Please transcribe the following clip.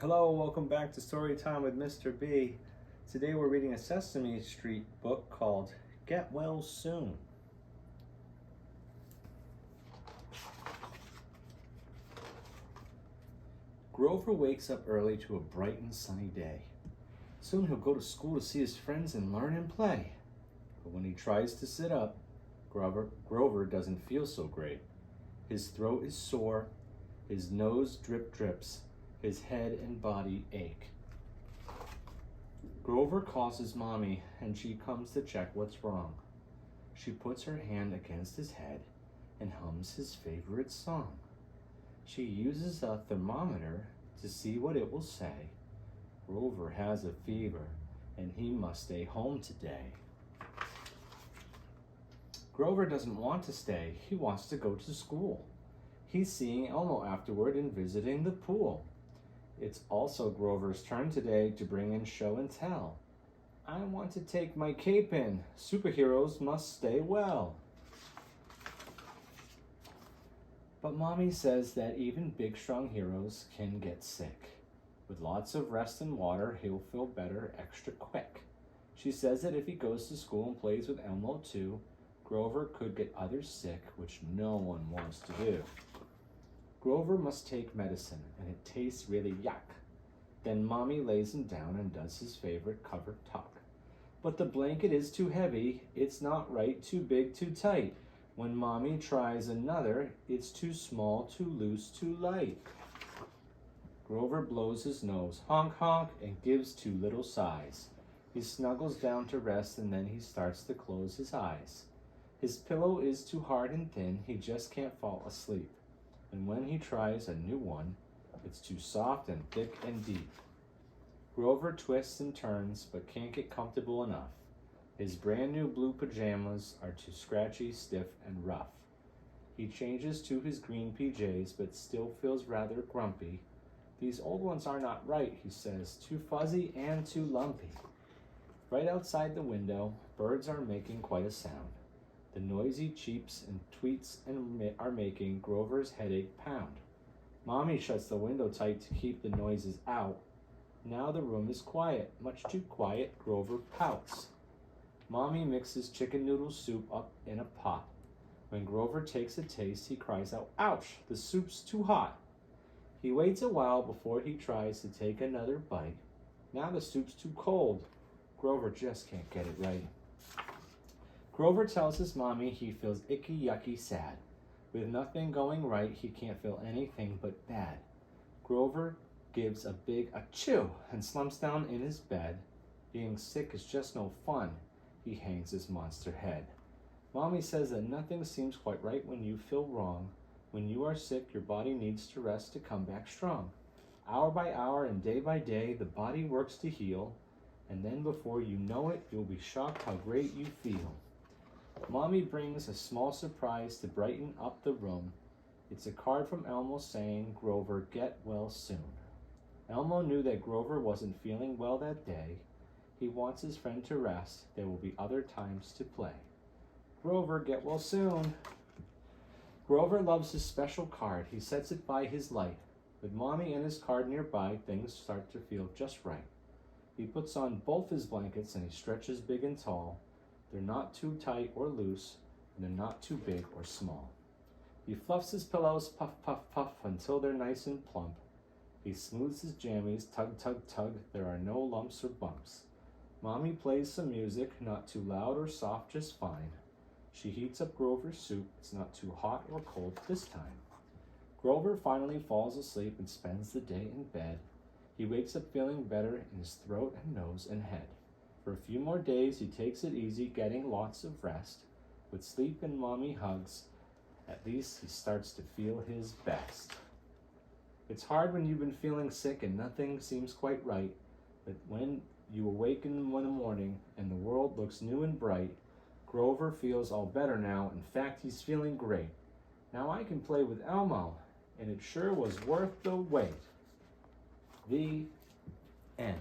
Hello, welcome back to Story Time with Mr. B. Today we're reading a Sesame Street book called Get Well Soon. Grover wakes up early to a bright and sunny day. Soon he'll go to school to see his friends and learn and play. But when he tries to sit up, Grover doesn't feel so great. His throat is sore, his nose drips, his head and body ache. Grover calls his mommy and she comes to check what's wrong. She puts her hand against his head and hums his favorite song. She uses a thermometer to see what it will say. Grover has a fever and he must stay home today. Grover doesn't want to stay. He wants to go to school. He's seeing Elmo afterward and visiting the pool. It's also Grover's turn today to bring in show and tell. I want to take my cape in. Superheroes must stay well. But Mommy says that even big, strong heroes can get sick. With lots of rest and water, he'll feel better extra quick. She says that if he goes to school and plays with Elmo too, Grover could get others sick, which no one wants to do. Grover must take medicine, and it tastes really yuck. Then Mommy lays him down and does his favorite cover tuck. But the blanket is too heavy, it's not right, too big, too tight. When Mommy tries another, it's too small, too loose, too light. Grover blows his nose, honk honk, and gives two little sighs. He snuggles down to rest and then he starts to close his eyes. His pillow is too hard and thin, he just can't fall asleep. And when he tries a new one, it's too soft and thick and deep. Grover twists and turns, but can't get comfortable enough. His brand new blue pajamas are too scratchy, stiff, and rough. He changes to his green PJs, but still feels rather grumpy. These old ones are not right, he says, too fuzzy and too lumpy. Right outside the window, birds are making quite a sound. The noisy cheeps and tweets are making Grover's headache pound. Mommy shuts the window tight to keep the noises out. Now the room is quiet, much too quiet, Grover pouts. Mommy mixes chicken noodle soup up in a pot. When Grover takes a taste, he cries out, ouch, the soup's too hot. He waits a while before he tries to take another bite. Now the soup's too cold. Grover just can't get it right. Grover tells his mommy he feels icky, yucky, sad. With nothing going right, he can't feel anything but bad. Grover gives a big achoo and slumps down in his bed. Being sick is just no fun. He hangs his monster head. Mommy says that nothing seems quite right when you feel wrong. When you are sick, your body needs to rest to come back strong. Hour by hour and day by day, the body works to heal. And then before you know it, you'll be shocked how great you feel. Mommy brings a small surprise to brighten up the room. It's a card from Elmo saying, Grover, get well soon. Elmo knew that Grover wasn't feeling well that day. He wants his friend to rest. There will be other times to play. Grover, get well soon. Grover loves his special card. He sets it by his light. With Mommy and his card nearby, things start to feel just right. He puts on both his blankets and he stretches big and tall. They're not too tight or loose, and they're not too big or small. He fluffs his pillows, puff, puff, puff, until they're nice and plump. He smooths his jammies, tug, tug, tug, there are no lumps or bumps. Mommy plays some music, not too loud or soft, just fine. She heats up Grover's soup, it's not too hot or cold this time. Grover finally falls asleep and spends the day in bed. He wakes up feeling better in his throat and nose and head. For a few more days, he takes it easy, getting lots of rest. With sleep and Mommy hugs, at least he starts to feel his best. It's hard when you've been feeling sick and nothing seems quite right, but when you awaken in the morning and the world looks new and bright, Grover feels all better now. In fact, he's feeling great. Now I can play with Elmo, and it sure was worth the wait. The end.